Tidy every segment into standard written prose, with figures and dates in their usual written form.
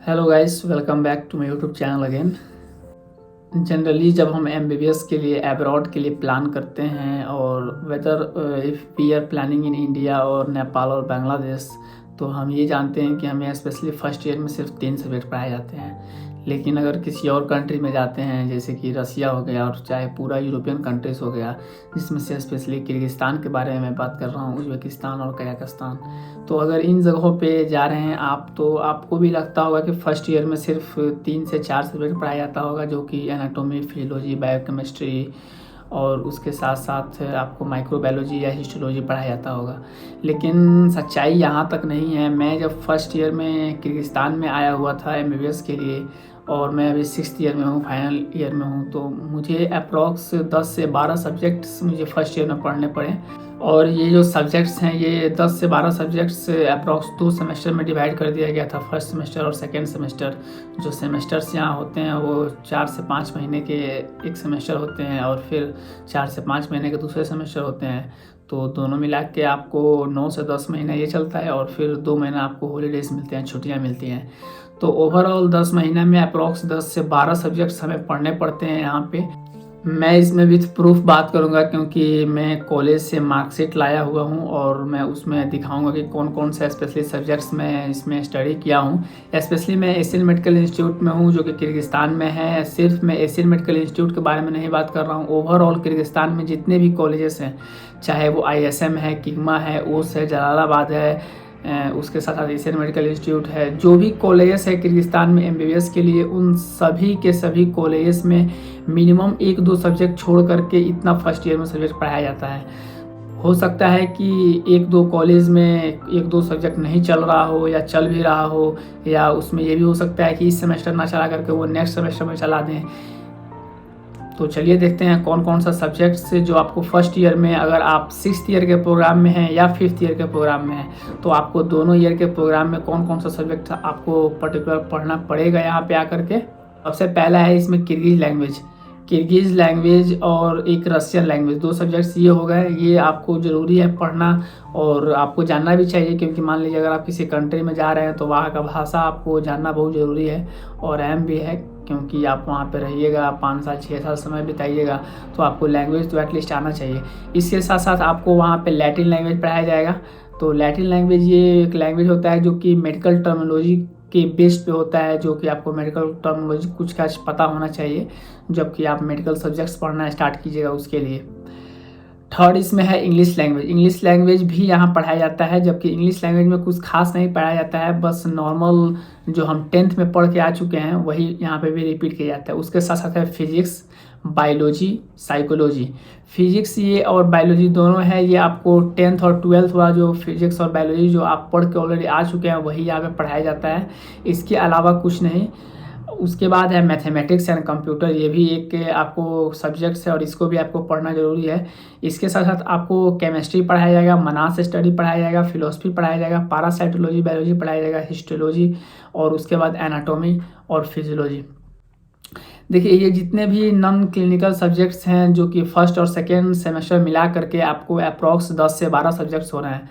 Hello guys, welcome back to my YouTube channel again. Generally जब हम MBBS के लिए अब्रॉड के लिए प्लान करते हैं और whether if we are planning in India और नेपाल और बांग्लादेश, तो हम ये जानते हैं कि हमें स्पेशली फ़र्स्ट ईयर में सिर्फ 3 सब्जेक्ट पढ़ाए जाते हैं। लेकिन अगर किसी और कंट्री में जाते हैं जैसे कि रसिया हो गया और चाहे पूरा यूरोपियन कंट्रीज़ हो गया, जिसमें से स्पेशली किर्गिस्तान के बारे में मैं बात कर रहा हूँ, उज़्बेकिस्तान और कजाकिस्तान। तो अगर इन जगहों पे जा रहे हैं आप, तो आपको भी लगता होगा कि फ़र्स्ट ईयर में सिर्फ 3 से 4 सब्जेक्ट पढ़ाया जाता होगा, जो कि एनाटॉमी, फिजियोलॉजी, बायोकेमिस्ट्री और उसके साथ साथ आपको माइक्रोबायोलॉजी या हिस्टोलॉजी पढ़ाया जाता होगा। लेकिन सच्चाई यहाँ तक नहीं है। मैं जब फर्स्ट ईयर में किर्गिस्तान में आया हुआ था एमबीबीएस के लिए, और मैं अभी 6th ईयर में हूँ, फाइनल ईयर में हूँ, तो मुझे अप्रॉक्स 10 से 12 सब्जेक्ट्स मुझे फ़र्स्ट ईयर में पढ़ने पड़े। और ये जो सब्जेक्ट्स हैं, ये 10 से 12 सब्जेक्ट्स अप्रॉक्स 2 सेमेस्टर में डिवाइड कर दिया गया था, फर्स्ट सेमेस्टर और सेकेंड सेमेस्टर। जो सेमेस्टर्स यहाँ होते हैं वो 4 से 5 महीने के एक सेमेस्टर होते हैं, और फिर 4 से 5 महीने के दूसरे सेमेस्टर होते हैं। तो दोनों मिला के आपको 9 से 10 महीना ये चलता है, और फिर 2 महीना आपको हॉलीडेज़ मिलते हैं, छुट्टियाँ मिलती हैं। तो ओवरऑल 10 महीने में अप्रॉक्स 10 से 12 सब्जेक्ट्स हमें पढ़ने पड़ते हैं यहाँ पे। मैं इसमें विथ प्रूफ बात करूँगा, क्योंकि मैं कॉलेज से मार्कशीट लाया हुआ हूँ और मैं उसमें दिखाऊंगा कि कौन कौन से स्पेशली सब्जेक्ट्स मैं इसमें स्टडी किया हूँ। स्पेशली मैं एशियन मेडिकल इंस्टीट्यूट में हूँ, जो कि किर्गिस्तान में है। सिर्फ मैं एशियन मेडिकल इंस्टीट्यूट के बारे में नहीं बात कर रहा हूँ, ओवरऑल किर्गिस्तान में जितने भी कॉलेजेस हैं, चाहे वो ISM है, किग्मा है, ओस है, जलालाबाद है, उसके साथ साथ एशियन मेडिकल इंस्टीट्यूट है, जो भी कॉलेजेस है किर्गिस्तान में एमबीबीएस के लिए, उन सभी के सभी कॉलेजेस में मिनिमम 1-2 सब्जेक्ट छोड़ करके इतना फर्स्ट ईयर में सब्जेक्ट पढ़ाया जाता है। हो सकता है कि 1-2 कॉलेज में 1-2 सब्जेक्ट नहीं चल रहा हो, या चल भी रहा हो, या उसमें ये भी हो सकता है कि इस सेमेस्टर ना चला करके वो नेक्स्ट सेमेस्टर में चला दें। तो चलिए देखते हैं कौन कौन सा सब्जेक्ट्स जो आपको फर्स्ट ईयर में, अगर आप 6th ईयर के प्रोग्राम में हैं या 5th ईयर के प्रोग्राम में हैं, तो आपको दोनों ईयर के प्रोग्राम में कौन कौन सा सब्जेक्ट आपको पर्टिकुलर पढ़ना पड़ेगा यहाँ पे आकर के। सबसे पहला है इसमें किर्गिज़ लैंग्वेज और एक रशियन लैंग्वेज, 2 सब्जेक्ट्स ये हो गए। ये आपको ज़रूरी है पढ़ना, और आपको जानना भी चाहिए, क्योंकि मान लीजिए अगर आप किसी कंट्री में जा रहे हैं तो वहाँ का भाषा आपको जानना बहुत ज़रूरी है और अहम भी है, क्योंकि आप वहाँ पे रहिएगा, 5 साल 6 साल समय बिताइएगा, तो आपको लैंग्वेज तो एटलीस्ट आना चाहिए। इसके साथ साथ आपको वहाँ पे लैटिन लैंग्वेज पढ़ाया जाएगा। तो लैटिन लैंग्वेज ये एक लैंग्वेज होता है जो कि मेडिकल टर्मिनोलॉजी के बेस पे होता है, जो कि आपको मेडिकल टर्मिनोलॉजी कुछ का पता होना चाहिए जबकि आप मेडिकल सब्जेक्ट्स पढ़ना स्टार्ट कीजिएगा उसके लिए। थर्ड इसमें है इंग्लिश लैंग्वेज भी यहाँ पढ़ाया जाता है, जबकि इंग्लिश लैंग्वेज में कुछ खास नहीं पढ़ाया जाता है, बस नॉर्मल जो हम 10th में पढ़ के आ चुके हैं वही यहाँ पे भी रिपीट किया जाता है। उसके साथ साथ है फिजिक्स, बायोलॉजी, साइकोलॉजी। फिजिक्स ये और बायोलॉजी दोनों है, ये आपको 10th और 12th वाला जो फिजिक्स और बायोलॉजी जो आप पढ़ के ऑलरेडी आ चुके हैं वही यहाँ पे पढ़ाया जाता है, इसके अलावा कुछ नहीं। उसके बाद है मैथमेटिक्स एंड कंप्यूटर, ये भी एक आपको सब्जेक्ट्स है और इसको भी आपको पढ़ना ज़रूरी है। इसके साथ साथ आपको केमिस्ट्री पढ़ाया जाएगा, मनास स्टडी पढ़ाया जाएगा, फिलोसफी पढ़ाया जाएगा, पारासाइटोलॉजी, बायोलॉजी पढ़ाया जाएगा, हिस्टोलॉजी, और उसके बाद एनाटॉमी और फिजियोलॉजी। देखिए, ये जितने भी नॉन क्लिनिकल सब्जेक्ट्स हैं जो कि फर्स्ट और सेकेंड सेमेस्टर मिला करके आपको अप्रॉक्स 10 से 12 सब्जेक्ट्स हो रहे हैं,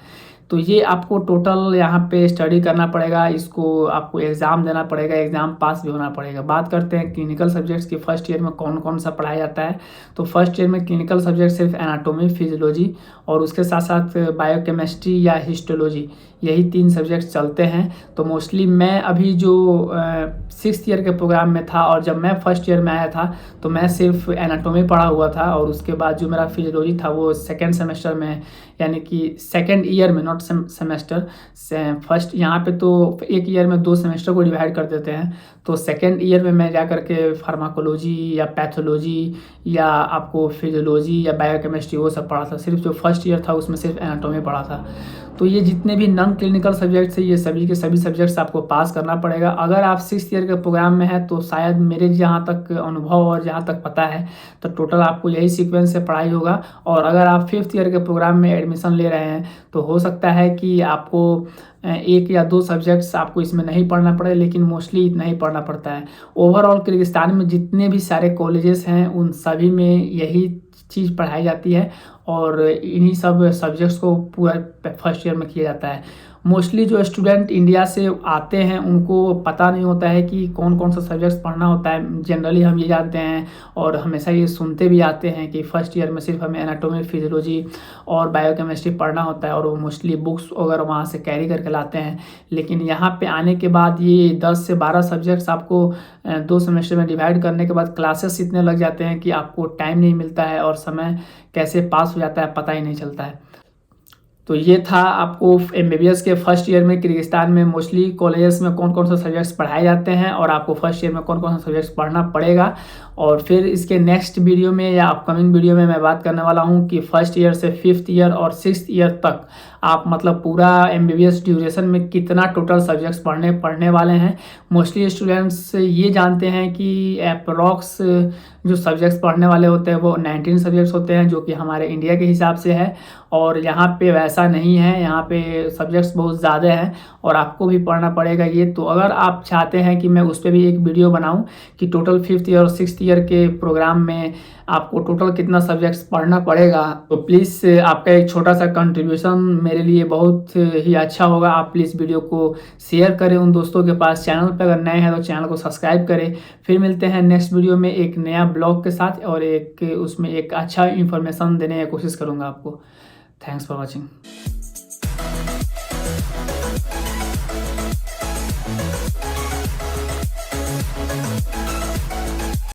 तो ये आपको टोटल यहाँ पे स्टडी करना पड़ेगा, इसको आपको एग्ज़ाम देना पड़ेगा, एग्ज़ाम पास भी होना पड़ेगा। बात करते हैं क्लिनिकल सब्जेक्ट्स की फर्स्ट ईयर में कौन कौन सा पढ़ाया जाता है। तो फर्स्ट ईयर में क्लिनिकल सब्जेक्ट सिर्फ एनाटॉमी, फिजियोलॉजी और उसके साथ साथ बायोकेमिस्ट्री या हिस्टोलॉजी, यही 3 सब्जेक्ट चलते हैं। तो मोस्टली मैं अभी जो 6th ईयर के प्रोग्राम में था, और जब मैं फर्स्ट ईयर में आया था तो मैं सिर्फ एनाटॉमी पढ़ा हुआ था, और उसके बाद जो मेरा फिजियोलॉजी था वो सेकेंड सेमेस्टर में, यानी कि सेकेंड ईयर में, नॉट सेमेस्टर फर्स्ट। यहाँ पे तो एक ईयर में 2 सेमेस्टर को डिवाइड कर देते हैं, तो सेकेंड ईयर में मैं जा करके फार्माकोलॉजी या पैथोलॉजी या आपको फिजियोलॉजी या बायोकेमिस्ट्री वो सब पढ़ा था। सिर्फ जो फर्स्ट ईयर था उसमें सिर्फ एनाटॉमी पढ़ा था। तो ये जितने भी नॉन क्लिनिकल सब्जेक्ट्स हैं, ये सभी के सभी सब्जेक्ट्स आपको पास करना पड़ेगा। अगर आप 6th ईयर के प्रोग्राम में है तो शायद मेरे जहाँ तक अनुभव और जहाँ तक पता है तो टोटल आपको यही सीक्वेंस से पढ़ाई होगा। और अगर आप 5th ईयर के प्रोग्राम में एडमिशन ले रहे हैं तो हो सकता है कि आपको 1 या 2 सब्जेक्ट्स आपको इसमें नहीं पढ़ना पड़े, लेकिन मोस्टली इतना ही पढ़ना पड़ता है। ओवरऑल किर्गिस्तान में जितने भी सारे कॉलेजेस हैं उन सभी में यही चीज़ पढ़ाई जाती है, और इन्हीं सब सब्जेक्ट्स को पूरा फर्स्ट ईयर में किया जाता है। मोस्टली जो स्टूडेंट इंडिया से आते हैं उनको पता नहीं होता है कि कौन कौन सा सब्जेक्ट्स पढ़ना होता है। जनरली हम ये जानते हैं और हमेशा ये सुनते भी आते हैं कि फर्स्ट ईयर में सिर्फ हमें एनाटॉमी, फिजियोलॉजी और बायोकेमिस्ट्री पढ़ना होता है और वो मोस्टली बुक्स वगैरह वहाँ से कैरी करके लाते हैं। लेकिन यहाँ पे आने के बाद ये 10 से 12 सब्जेक्ट्स आपको 2 सेमेस्टर में डिवाइड करने के बाद क्लासेस इतने लग जाते हैं कि आपको टाइम नहीं मिलता है और समय कैसे पास हो जाता है पता ही नहीं चलता है। तो ये था आपको एमबीबीएस के फर्स्ट ईयर में किर्गिस्तान में मोस्टली कॉलेजेस में कौन कौन से सब्जेक्ट्स पढ़ाए जाते हैं और आपको फर्स्ट ईयर में कौन कौन से सब्जेक्ट्स पढ़ना पड़ेगा। और फिर इसके नेक्स्ट वीडियो में या अपकमिंग वीडियो में मैं बात करने वाला हूँ कि फर्स्ट ईयर से 5th ईयर और 6th ईयर तक आप मतलब पूरा एमबीबीएस ड्यूरेशन में कितना टोटल सब्जेक्ट्स पढ़ने वाले हैं। मोस्टली स्टूडेंट्स ये जानते हैं कि अप्रॉक्स जो सब्जेक्ट्स पढ़ने वाले होते हैं वो 19 सब्जेक्ट्स होते हैं, जो कि हमारे इंडिया के हिसाब से है। और यहाँ पे वैसा नहीं है, यहाँ पे सब्जेक्ट्स बहुत ज़्यादा हैं और आपको भी पढ़ना पड़ेगा ये। तो अगर आप चाहते हैं कि मैं उस पर भी एक वीडियो बनाऊँ कि टोटल 5th ईयर और 6th ईयर के प्रोग्राम में आपको टोटल कितना सब्जेक्ट्स पढ़ना पड़ेगा, तो प्लीज़ आपका एक छोटा सा कंट्रीब्यूशन मेरे लिए बहुत ही अच्छा होगा। आप प्लीज़ वीडियो को शेयर करें उन दोस्तों के पास। चैनल पर अगर नए हैं तो चैनल को सब्सक्राइब करें। फिर मिलते हैं नेक्स्ट वीडियो में एक नया ब्लॉग के साथ और उसमें एक अच्छा इन्फॉर्मेशन देने की कोशिश करूँगा आपको। Thanks for watching.